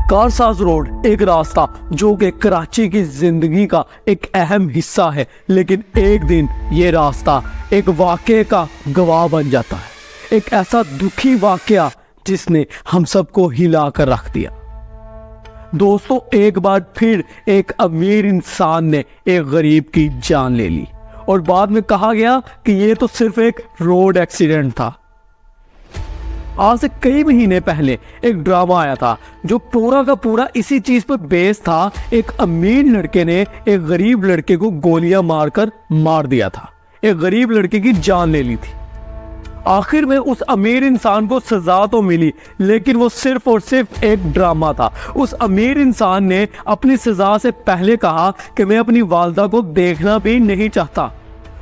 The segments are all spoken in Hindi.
कारसाज रोड एक रास्ता जो कि कराची की जिंदगी का एक अहम हिस्सा है, लेकिन एक दिन ये रास्ता एक वाक़े का गवाह बन जाता है। एक ऐसा दुखी वाक़या जिसने हम सबको हिला कर रख दिया। दोस्तों, एक बार फिर एक अमीर इंसान ने एक गरीब की जान ले ली और बाद में कहा गया कि ये तो सिर्फ एक रोड एक्सीडेंट था। आज से कई महीने पहले एक ड्रामा आया था जो पूरा का पूरा इसी चीज पर बेस था। एक अमीर लड़के ने एक गरीब लड़के को गोलियां मारकर मार दिया था, एक गरीब लड़के की जान ले ली थी। आखिर में उस अमीर इंसान को सजा तो मिली, लेकिन वो सिर्फ और सिर्फ एक ड्रामा था। उस अमीर इंसान ने अपनी सजा से पहले कहा कि मैं अपनी वालदा को देखना भी नहीं चाहता।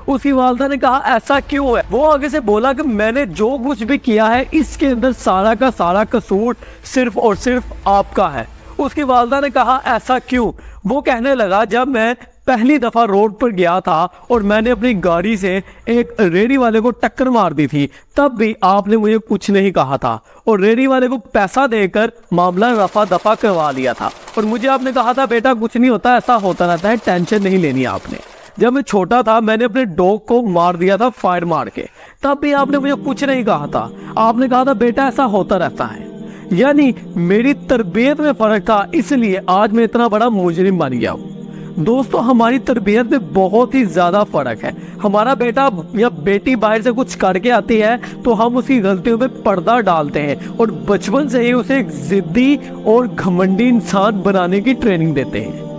उसकी वालदा ने कहा ऐसा क्यों है? वो आगे से बोला कि मैंने जो कुछ भी किया है इसके अंदर सारा का सारा कसूर सिर्फ और सिर्फ आपका है। उसकी वालदा ने कहा ऐसा क्यों? वो कहने लगा जब मैं पहली दफा रोड पर गया था और मैंने अपनी गाड़ी से एक रेडी वाले को टक्कर मार दी थी, तब भी आपने मुझे कुछ नहीं कहा था और रेडी वाले को पैसा देकर मामला रफा दफा करवा लिया था और मुझे आपने कहा था बेटा कुछ नहीं होता, ऐसा होता रहता है, टेंशन नहीं लेनी आपने। जब मैं छोटा था मैंने अपने डॉग को मार दिया था फायर मार के, तब भी आपने मुझे कुछ नहीं कहा था। आपने कहा था बेटा ऐसा होता रहता है। यानी मेरी तरबियत में फर्क था, इसलिए आज मैं इतना बड़ा मुजरिम बन गया हूँ। दोस्तों, हमारी तरबियत में बहुत ही ज्यादा फर्क है। हमारा बेटा या बेटी बाहर से कुछ करके आती है तो हम उसकी गलतियों पे पर्दा डालते हैं और बचपन से ही उसे एक जिद्दी और घमंडी इंसान बनाने की ट्रेनिंग देते हैं।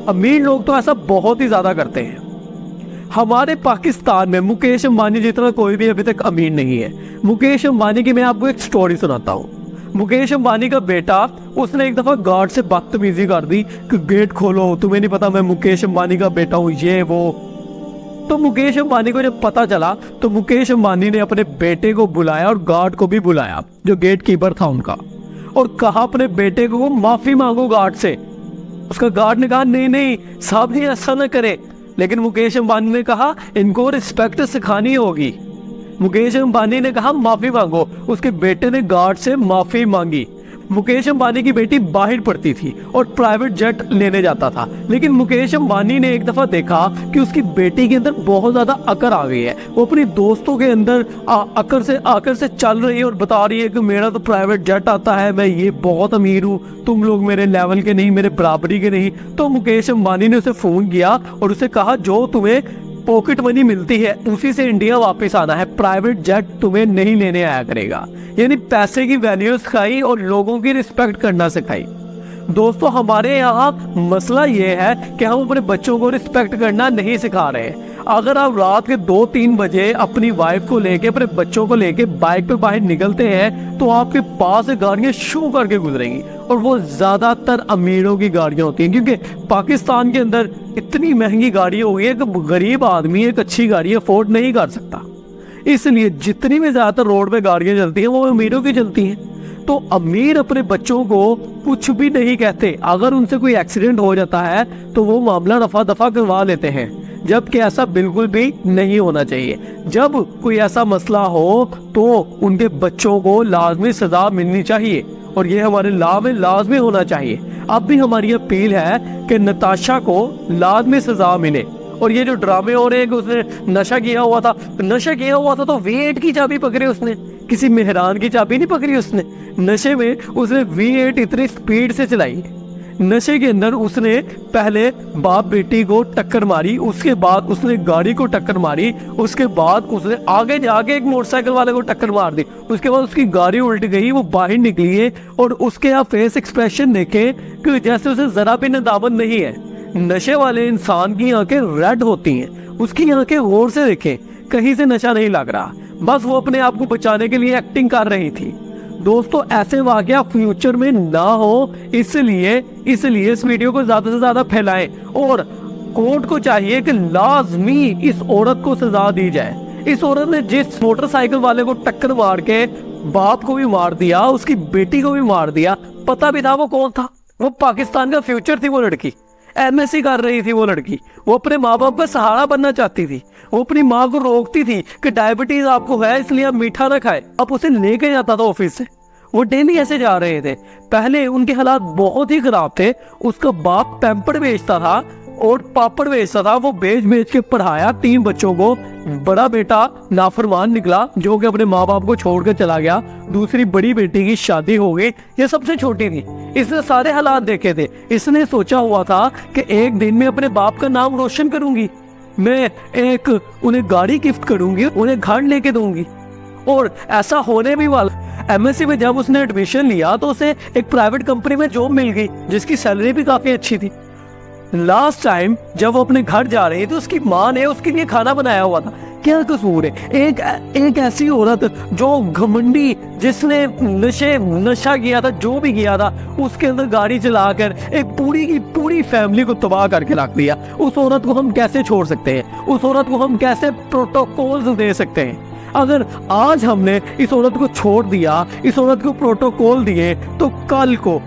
अमीर लोग तो ऐसा बहुत ही ज्यादा करते हैं। हमारे पाकिस्तान में मुकेश अंबानी जितना कोई भी अभी तक अमीर नहीं है। मुकेश अंबानी की मैं आपको एक स्टोरी सुनाता हूँ। मुकेश अंबानी का बेटा, उसने एक दफा गार्ड से बदतमीजी कर दी कि गेट खोलो, तुम्हें नहीं पता मैं मुकेश अंबानी का बेटा हूँ, ये वो। तो मुकेश अंबानी को जब पता चला तो मुकेश अंबानी ने अपने बेटे को बुलाया और गार्ड को भी बुलाया जो गेट कीपर था उनका, और कहा अपने बेटे को माफी मांगो गार्ड से। उसका गार्ड ने कहा नहीं नहीं साहब जी ऐसा न करे, लेकिन मुकेश अंबानी ने कहा इनको रिस्पेक्ट सिखानी होगी। मुकेश अंबानी ने कहा माफी मांगो। उसके बेटे ने गार्ड से माफी मांगी। मुकेश अंबानी की बेटी बाहर पढ़ती थी और प्राइवेट जेट लेने जाता था, लेकिन मुकेश अंबानी ने एक दफा देखा कि उसकी बेटी के अंदर बहुत ज्यादा अकड़ आ गई है। वो अपनी दोस्तों के अंदर आकर से चल रही है और बता रही है कि मेरा तो प्राइवेट जेट आता है, मैं ये बहुत अमीर हूँ, तुम लोग मेरे लेवल के नहीं, मेरे बराबरी के नहीं। तो मुकेश अंबानी ने उसे फोन किया और उसे कहा जो तुम्हें पॉकेट मनी मिलती है उसी से इंडिया वापस आना है, प्राइवेट जेट तुम्हें नहीं लेने आया करेगा। यानी पैसे की वैल्यू सिखाई और लोगों की रिस्पेक्ट करना सिखाई। दोस्तों, हमारे यहाँ मसला ये है कि हम अपने बच्चों को रिस्पेक्ट करना नहीं सिखा रहे। अगर आप रात के 2-3 बजे अपनी वाइफ को लेके, अपने बच्चों को लेके बाइक पे बाहर निकलते हैं तो आपके पास से गाड़ियां शू करके गुजरेंगी और वो ज्यादातर अमीरों की गाड़ियां होती हैं, क्योंकि पाकिस्तान के अंदर इतनी महंगी गाड़ी हो गई है कि गरीब आदमी एक अच्छी गाड़ी अफोर्ड नहीं कर सकता। इसलिए जितनी भी ज्यादातर रोड पे गाड़ियां चलती हैं वो अमीरों की चलती हैं। तो अमीर अपने बच्चों को कुछ भी नहीं कहते। अगर उनसे कोई एक्सीडेंट हो जाता है तो वो मामला रफा दफा करवा लेते हैं, जबकि ऐसा बिल्कुल भी नहीं होना चाहिए। जब कोई ऐसा मसला हो तो उनके बच्चों को लाजमी सजा मिलनी चाहिए और ये हमारे लॉ में लाजमी होना चाहिए। अब भी हमारी अपील है कि नताशा को लाजमी सजा मिले। और ये जो ड्रामे हो रहे हैं कि उसने नशा किया हुआ था तो V8 की चाबी पकड़ी उसने, किसी मेहरान की चाबी नहीं पकड़ी उसने। नशे में उसने V8 इतनी स्पीड से चलाई। नशे के अंदर उसने पहले बाप बेटी को टक्कर मारी, उसके बाद उसने गाड़ी को टक्कर मारी, उसके बाद उसने आगे जाके एक मोटरसाइकिल वाले को टक्कर मार दी, उसके बाद उसकी गाड़ी उल्ट गई, वो बाहर निकली है और उसके यहाँ फेस एक्सप्रेशन देखे कि जैसे उसे जरा भी नदामत नहीं है। नशे वाले इंसान की आंखें रेड होती हैं, उसकी आंखें गौर से देखें, कहीं से नशा नहीं लग रहा, बस वो अपने आप को बचाने के लिए एक्टिंग कर रही थी। दोस्तों, ऐसे वाकया फ्यूचर में ना हो, इसलिए इस वीडियो को ज्यादा से ज्यादा फैलाएं और कोर्ट को चाहिए कि लाजमी इस औरत को सजा दी जाए। इस औरत ने जिस मोटरसाइकिल वाले को टक्कर मार के बाप को भी मार दिया, उसकी बेटी को भी मार दिया, पता भी था वो कौन था? वो पाकिस्तान का फ्यूचर थी। वो लड़की MSc कर रही थी। वो लड़की वो अपने माँ बाप का सहारा बनना चाहती थी। वो अपनी माँ को रोकती थी कि डायबिटीज आपको है इसलिए आप मीठा ना खाए। अब उसे लेके जाता था ऑफिस से, वो डेली ऐसे जा रहे थे। पहले उनके हालात बहुत ही खराब थे। उसका बाप पैम्पर बेचता था और पापड़ बेचता था। वो बेच के पढ़ाया 3 बच्चों को। बड़ा बेटा नाफरमान निकला जो कि अपने माँ बाप को छोड़कर चला गया। दूसरी बड़ी बेटी की शादी हो गई, ये सबसे छोटी थी। इसने सारे हालात देखे थे। इसने सोचा हुआ था कि एक दिन मैं अपने बाप का नाम रोशन करूंगी, मैं एक उन्हें गाड़ी गिफ्ट करूंगी, उन्हें घर लेके दूंगी। और ऐसा होने भी वाला। एमएससी में जब उसने एडमिशन लिया तो उसे एक प्राइवेट कंपनी में जॉब मिल गई जिसकी सैलरी भी काफी अच्छी थी। लास्ट टाइम जब वो अपने घर जा रही थी तो उसकी माँ ने उसके लिए खाना बनाया हुआ था। क्या कसूर है? एक ऐसी औरत जो घमंडी, जिसने नशा किया था, जो भी किया था, उसके अंदर गाड़ी चलाकर एक पूरी की पूरी फैमिली को तबाह करके रख दिया। उस औरत को हम कैसे छोड़ सकते हैं? उस औरत को हम कैसे प्रोटोकॉल दे सकते हैं? अगर आज हमने इस औरत को छोड़ दिया, इस औरत को प्रोटोकॉल दिए, तो कल को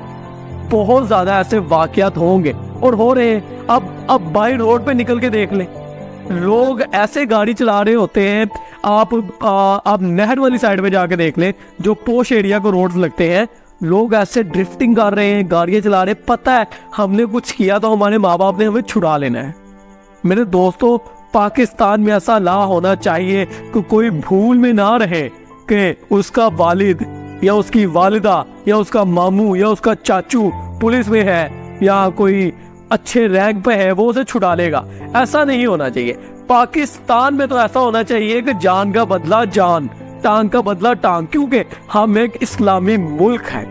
बहुत ज्यादा ऐसे वाकयात होंगे और हो रहे हैं। अब बाई रोड पे निकल के देख लें, लोग ऐसे गाड़ी चला रहे होते हैं। आप नहर वाली साइड पे जाके देख लें, जो पोश एरिया को रोड्स लगते हैं, लोग ऐसे ड्रिफ्टिंग कर रहे हैं, गाड़ियां चला रहे हैं। पता है हमने कुछ किया तो हमारे माँ बाप ने हमें छुड़ा लेना है। मेरे दोस्तों, पाकिस्तान में ऐसा ला होना चाहिए कि कोई भूल में ना रहे कि उसका वालिद या उसकी वालिदा या उसका मामू या उसका चाचू पुलिस में है या कोई अच्छे रैंक पे है, वो उसे छुड़ा लेगा। ऐसा नहीं होना चाहिए। पाकिस्तान में तो ऐसा होना चाहिए कि जान का बदला जान, टांग का बदला टांग, क्योंकि हम एक इस्लामी मुल्क है।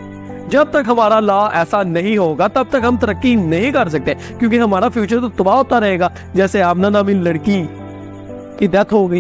जब तक हमारा लॉ ऐसा नहीं होगा तब तक हम तरक्की नहीं कर सकते, क्योंकि हमारा फ्यूचर तो तबाह होता रहेगा। जैसे आमना नामी लड़की की डेथ हो गई,